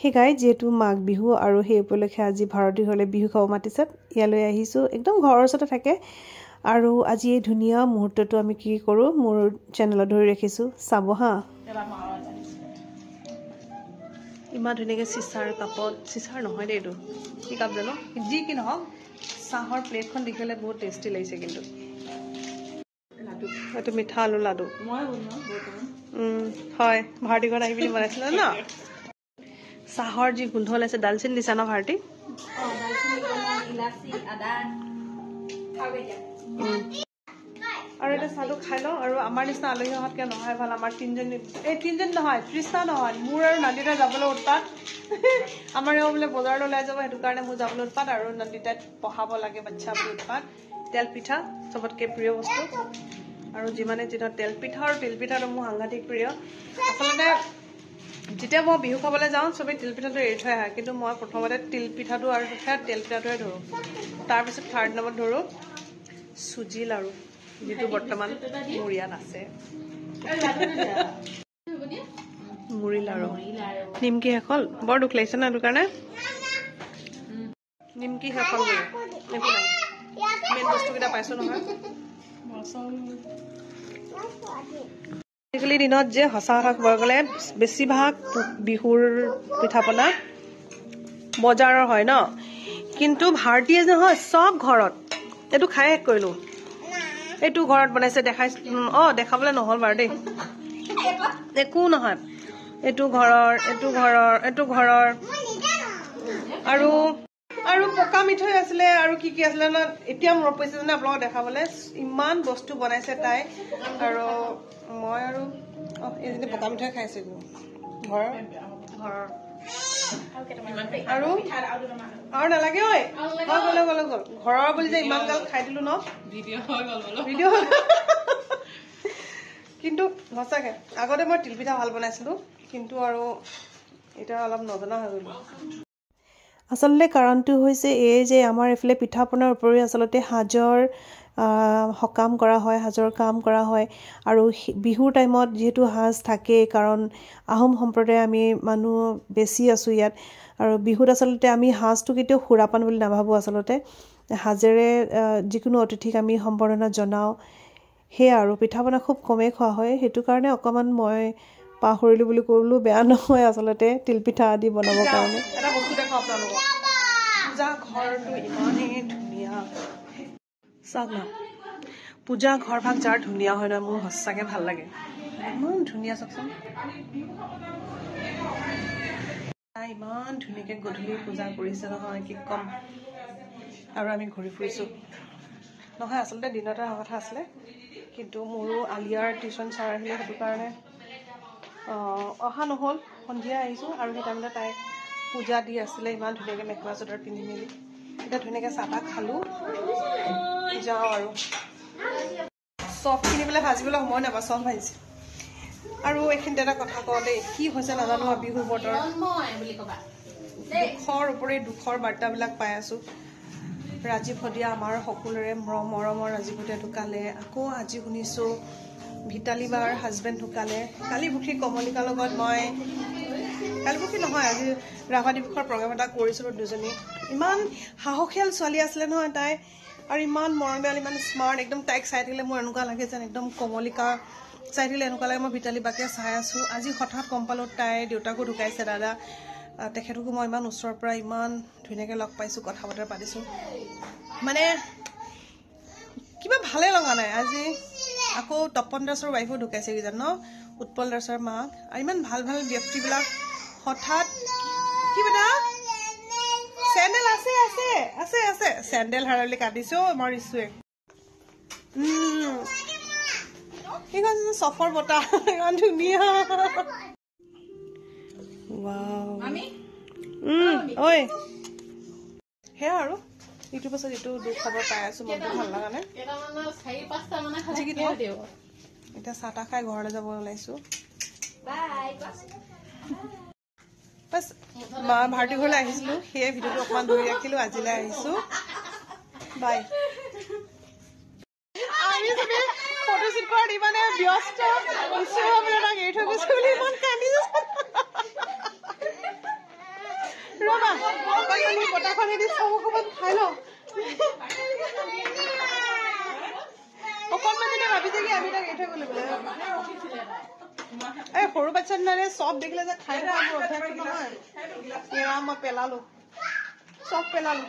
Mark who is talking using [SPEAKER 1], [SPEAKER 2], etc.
[SPEAKER 1] হে গাই যেহেতু মাঘ বিহু আৰু সেই উপলক্ষে আজি ভাৰতী ঘৰলৈ বিহু খাব মাতিছে ইয়ালৈ আহিছোঁ একদম ঘৰৰ ওচৰতে থাকে আৰু আজি এই ধুনীয়া মুহূৰ্তটো আমি কি কৰোঁ মোৰ চেনেলত ধৰি ৰাখিছোঁ চাব হা ইমান ধুনীয়াকৈ চিচাৰ কাপত চিচাৰ নহয় দেই এইটো কি কাপ জানো যি কি নহওক চাহৰ প্লেটখন দেখিলে বহুত টেষ্টি লাগিছে কিন্তু এইটো মিঠা আলু লাডু হয় ভাৰতী ঘৰত আহি পিনি বনাইছিলে ন চাহৰ যি গোন্ধ ওলাইছে দালচেনি দিছা ন ভাৰতী আৰু এটা চাহটো খাই লওঁ আৰু আমাৰ নিচিনা আলহী অহাতকৈ নহয় ভাল আমাৰ তিনিজনী নহয় 30টা নহয় মোৰ আৰু নন্দিতা যাবলৈ উৎপাত আমাৰ এওঁ বোলে বজাৰলৈ ওলাই যাব সেইটো কাৰণে মোৰ যাবলৈ উৎপাত আৰু নন্দিতাক পঢ়াব লাগে বাচ্ছা বুলি উৎপাত তেল পিঠা চবতকৈ প্ৰিয় বস্তু আৰু যিমানে যিটো তেল পিঠা আৰু তিল পিঠাটো মোৰ সাংঘাতিক প্ৰিয় আচলতে যেতিয়া মই বিহু খাবলৈ যাওঁ চবেই তিল পিঠাটো এৰি থৈ আহে কিন্তু মই প্ৰথমতে তিল পিঠাটো আৰু তেল পিঠাটোৱে ধৰোঁ তাৰপিছত থাৰ্ড নম্বৰত ধৰোঁ চুজি লাড়ু যিটো বৰ্তমান মোৰ ইয়াত আছে মুড়ি লাড়ু নিমকি শেষ হ'ল বৰ দুখ লাগিছে ন সেইটো কাৰণে নিমকি শেষ হ'ল বোলে একো নাই মেইন বস্তুকেইটা পাইছোঁ নহয় আজিকালি দিনত যে সঁচা কথা ক'ব গ'লে বেছিভাগ বিহুৰ পিঠা পনা বজাৰৰ হয় ন কিন্তু ভাৰতীয় যে হয় চব ঘৰত এইটো খাই শেষ কৰিলোঁ এইটো ঘৰত বনাইছে দেখাইছোঁ দেখাবলৈ নহ'ল বাৰু দেই একো নহয় এইটো ঘৰৰ আৰু পকা মিঠৈ আছিলে আৰু কি কি আছিলে ন এতিয়া মনত পৰিছে জানে আপোনালোকক দেখাবলৈ ইমান বস্তু বনাইছে তাই আৰু মই আৰু এইজনী পকা মিঠৈ খাইছোঁ ঘৰৰ আৰু নালাগে ঐ গ'ল ঘৰৰ বুলি যে ইমান গাল খাই দিলো ন ভিডিঅ' কিন্তু সঁচাকে আগতে মই তিলপিঠা ভাল বনাইছিলোঁ কিন্তু আৰু এতিয়া অলপ নজনা হৈ গ'লো আচলতে কাৰণটো হৈছে এই যে আমাৰ এইফালে পিঠা পনাৰ উপৰিও আচলতে সাজৰ সকাম কৰা হয় সাজৰ কাম কৰা হয় আৰু বিহুৰ টাইমত যিহেতু সাজ থাকেই কাৰণ আহোম সম্প্ৰদায় আমি মানুহ বেছি আছোঁ ইয়াত আৰু বিহুত আচলতে আমি সাজটো কেতিয়াও সুৰাপান বুলি নাভাবোঁ আচলতে সাজেৰে যিকোনো অতিথিক আমি সম্বৰ্ধনা জনাওঁ সেয়া আৰু পিঠা পনা খুব কমেই খোৱা হয় সেইটো কাৰণে অকণমান মই পাহৰিলোঁ বুলি ক'লেও বেয়া নহয় আচলতে তিলপিঠা আদি বনাবৰ কাৰণে এটা বস্তু দেখাওঁ আপোনালোকক পূজা ঘৰটো ইমানেই ধুনীয়া চাওক না পূজা ঘৰ ভাগ যাৰ ধুনীয়া হয় নহয় মোৰ সঁচাকৈ ভাল লাগে ইমান ধুনীয়া চাওকচোন ইমান ধুনীয়াকৈ গধূলি পূজা কৰিছে নহয় কি ক'ম আৰু আমি ঘূৰি ফুৰিছোঁ নহয় আচলতে দিনতে অহা কথা আছিলে কিন্তু মোৰো আলিয়াৰ টিউশ্যন ছাৰ আহিলে সেইটো কাৰণে অহা নহ'ল সন্ধিয়া আহিছোঁ আৰু সেই টাইমতে তাই পূজা দি আছিলে ইমান ধুনীয়াকৈ মেখেলা চাদৰ পিন্ধি মেলি এতিয়া ধুনীয়াকৈ চাহ তাহ খালোঁ যাওঁ আৰু চব কিনি পেলাই ভাজিবলৈ সময় নাপাওঁ চব ভাজিছে আৰু এইখিনিতে এটা কথা কওঁ দেই কি হৈছে নাজানো আৰু বিহুৰ বতৰ দুখৰ ওপৰি দুখৰ বাৰ্তাবিলাক পাই আছোঁ ৰাজীৱ শদিয়া আমাৰ সকলোৰে মৰমৰ ৰাজীৱ শদিয়া ঢুকালে আকৌ আজি শুনিছোঁ ভিতালী বাৰ হাজবেণ্ড ঢুকালে কালিপুখী কমলিকাৰ লগত মই কালিপুখী নহয় আজি ৰাভা দিৱসৰ প্ৰগ্ৰাম এটা কৰিছিলোঁ দুজনী ইমান সাহসীয়াল ছোৱালী আছিলে নহয় তাই আৰু ইমান মৰমীয়াল ইমান স্মাৰ্ট একদম তাইক চাই থাকিলে মোৰ এনেকুৱা লাগে যেন একদম কমলিকা চাই থাকিলে এনেকুৱা লাগে মই ভিতালী বাকে চাই আছোঁ আজি হঠাৎ গম পালোঁ তাইৰ দেউতাকো ঢুকাইছে দাদা তেখেতকো মই ইমান ওচৰৰ পৰা ইমান ধুনীয়াকৈ লগ পাইছোঁ কথা বতৰা পাতিছোঁ মানে কিবা ভালে লগা নাই আজি আকৌ তপন দাসৰ ৱাইফো ঢুকাইছে কিজান ন উৎপল দাসৰ মাক আৰু ইমান ভাল ভাল ব্যক্তিবিলাক হঠাৎ কি বেটা চেণ্ডেল আছে আছে আছে আছে চেণ্ডেল হাৰা বুলি কাটিছোঁ মই ৰিচুৱে ঠিক আছে চফৰ বতাহ ইমান ধুনীয়া ঐ সেয়া আৰু ইটোৰ পাছত ইটো দুখ খবৰ পাই আছোঁ মনটো ভাল লগা নাই এতিয়া চাহ তাহ খাই ঘৰলৈ যাব ওলাইছোঁ বাছ ভাৰতী ঘৰলৈ আহিছিলোঁ সেয়ে ভিডিঅ'টো অকণমান ধৰি ৰাখিলোঁ আজিলৈ আহিছোঁ বাই আমি চবে ফটোশ্বুট কৰাত ইমানে ব্যস্ত ঈশ্বৰ বোলে তাক এৰি থৈ গৈছে বুলি ইমান কান্দিছোঁ অকণমানি বতাহখনেদি চব অকণমান খাই ল অকণমানিতে ভাবিছে কি আমি তাক এৰি থৈ গ'লো বোলে এই সৰু বাচ্ছা দিনাৰে চব দেখিলে যে খাই থকা মোৰ অভ্যাসটো নহয় মই পেলালো চব পেলালো